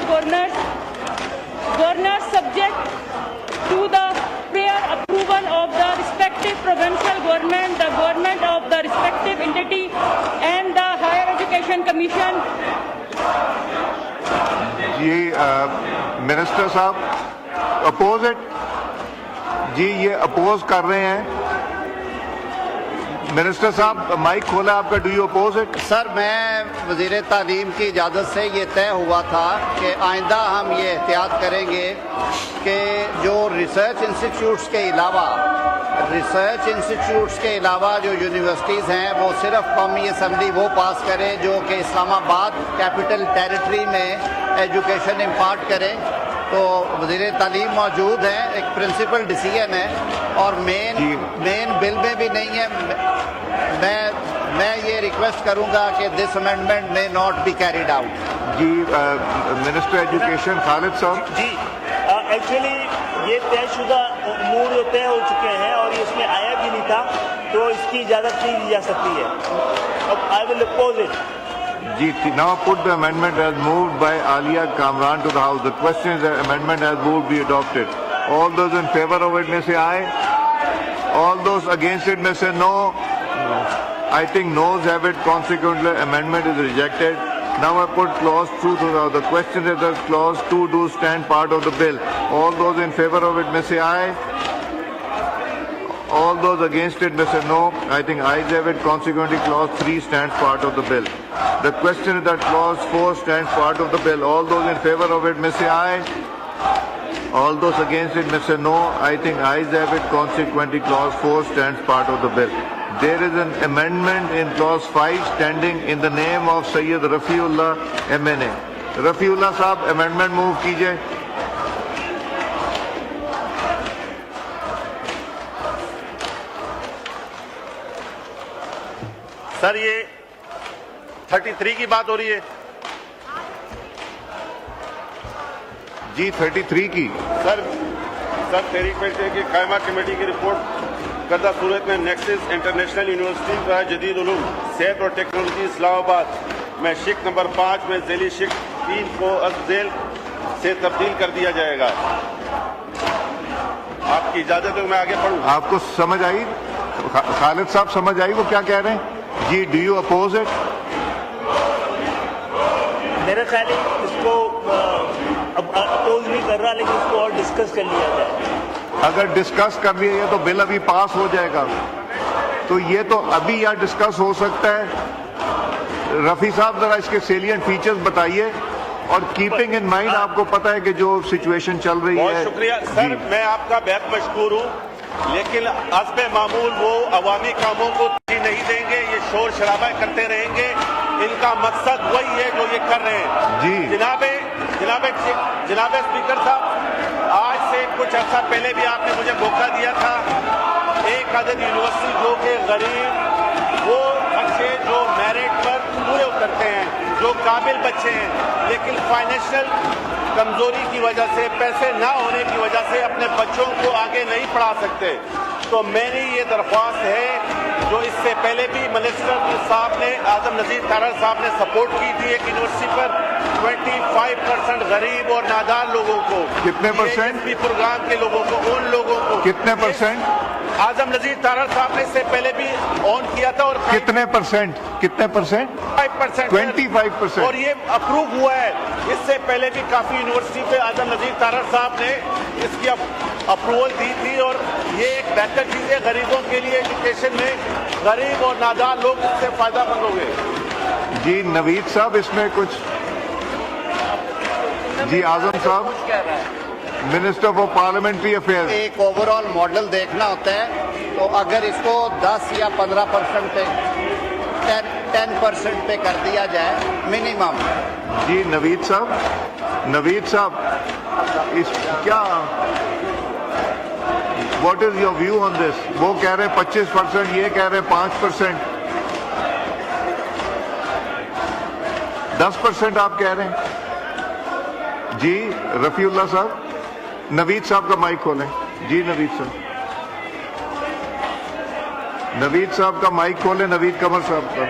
governors subject to the prior approval of the respective provincial government, the government of the respective entity and the Higher Education Commission. जी minister साहब oppose it जी, ये oppose कर रहे हैं। Minister साहब mike खोला आपका, do you oppose it? Sir, मैं वज़ीर तालीम की इजाज़त से ये तय हुआ था कि आइंदा हम ये एहतियात करेंगे कि जो रिसर्च इंस्टीट्यूट्स के अलावा जो यूनिवर्सिटीज़ हैं वो सिर्फ कौमी असम्बली वो पास करें जो कि इस्लामाबाद कैपिटल टेरिटरी में एजुकेशन इम्पार्ट करें। तो वज़ीर तालीम मौजूद हैं, एक प्रिंसिपल डिसीजन है और मेन बिल में भी नहीं है। मैं ये रिक्वेस्ट करूंगा कि this amendment may not be carried out. जी मिनिस्टर एजुकेशन खालिद साहब। जी एक्चुअली ये तयशुदा अमूर तय हो चुके हैं और ये इसमें आया भी नहीं था, तो इसकी इजाज़त नहीं दी जा सकती है। अब I will oppose it. Ji, now put the amendment as moved by Alia Kamran to the House. The question is that amendment as moved be adopted. All those in favor of it may say aye. All those against it may say no. I think noes have it. Consequently, amendment is rejected. Now I put clause 2 to the House. The question is that clause 2 do stand part of the bill. All those in favor of it may say aye. All those against it may say no. I think ayes have it. Consequently, clause 3 stands part of the bill. The question is that clause 4 stands part of the bill. All those in favor of it may say aye. All those against it may say no. I think ayes have it. Consequently, clause 4 stands part of the bill. There is an amendment in clause 5 standing in the name of Sayyid Rafiullah MNA. Rafiullah साहब amendment move कीजिए। Sir, ये 33 की बात हो रही है। जी 33 की sir तहरीक पेश है कि कायमा कमेटी की रिपोर्ट करदा सूरत में नेक्सिस इंटरनेशनल यूनिवर्सिटी का जदीद उलूम सेहत और टेक्नोलॉजी इस्लामाबाद में शिक नंबर 5 में ज़ैली शिक 3 को अज़ेल से तब्दील कर दिया जाएगा। आपकी इजाज़त है मैं आगे पढ़ूँ? आपको समझ आई? खालिद साहब समझ आई वो क्या कह रहे हैं? जी डू यू अपोज इट? मेरा ख्याल है इसको अपोज नहीं कर रहा, लेकिन इसको और डिस्कस कर लिया जाए। अगर डिस्कस कर लिया जाए तो बिल अभी पास हो जाएगा, तो ये तो अभी यहाँ डिस्कस हो सकता है। रफ़ी साहब जरा इसके सेलिएंट फीचर्स बताइए और कीपिंग इन माइंड आपको पता है कि जो सिचुएशन चल रही है। बहुत शुक्रिया सर, मैं आपका बेहद मशकूर हूँ, लेकिन हस्बे मामूल वो अवामी कामों को तरजीह नहीं देंगे, ये शोर शराबा करते रहेंगे। इनका मकसद वही है जो ये कर रहे हैं। जी जनाब स्पीकर साहब, आज से कुछ अर्सा पहले भी आपने मुझे मौका दिया था। एक अदद यूनिवर्सिटी जो कि गरीब वो बच्चे जो मेरिट पर पूरे उतरते हैं, जो काबिल बच्चे हैं, लेकिन फाइनेंशियल कमजोरी की वजह से, पैसे ना होने की वजह से अपने बच्चों को आगे नहीं पढ़ा सकते। तो मेरी ये दरख्वास्त है जो इससे पहले भी मिनिस्टर साहब ने, आजम नज़ीर तारड़ साहब ने सपोर्ट की थी एक यूनिवर्सिटी पर 25% गरीब और नादार लोगों को। कितने परसेंट? प्रोग्राम के लोगों को, उन लोगों को कितने परसेंट? आजम नज़ीर तारड़ साहब ने इससे पहले भी ऑन किया था। और कितने परसेंट? 25%। और ये अप्रूव हुआ है। इससे पहले भी काफी यूनिवर्सिटी पे आजम नज़ीर तारड़ साहब ने इसकी अप्रूवल दी थी और ये एक बेहतर चीज है गरीबों के लिए। एजुकेशन में गरीब और नादार लोग इससे फायदामंद होंगे। जी नवीद साहब इसमें कुछ? जी आजम साहब, मिनिस्टर फॉर पार्लियामेंट्री अफेयर्स। एक ओवरऑल मॉडल देखना होता है, तो अगर इसको 10 या 15% पे 10% पे कर दिया जाए मिनिमम। जी नवीद साहब इस क्या what is your view on this? वो कह रहे हैं 25%, ये कह रहे हैं 5%, 10% आप कह रहे हैं। जी रफीउल्लाह साहब, नवीद साहब का माइक खोलें। जी नवीद साहब का माइक खोलें, नवीद कमर साहब का।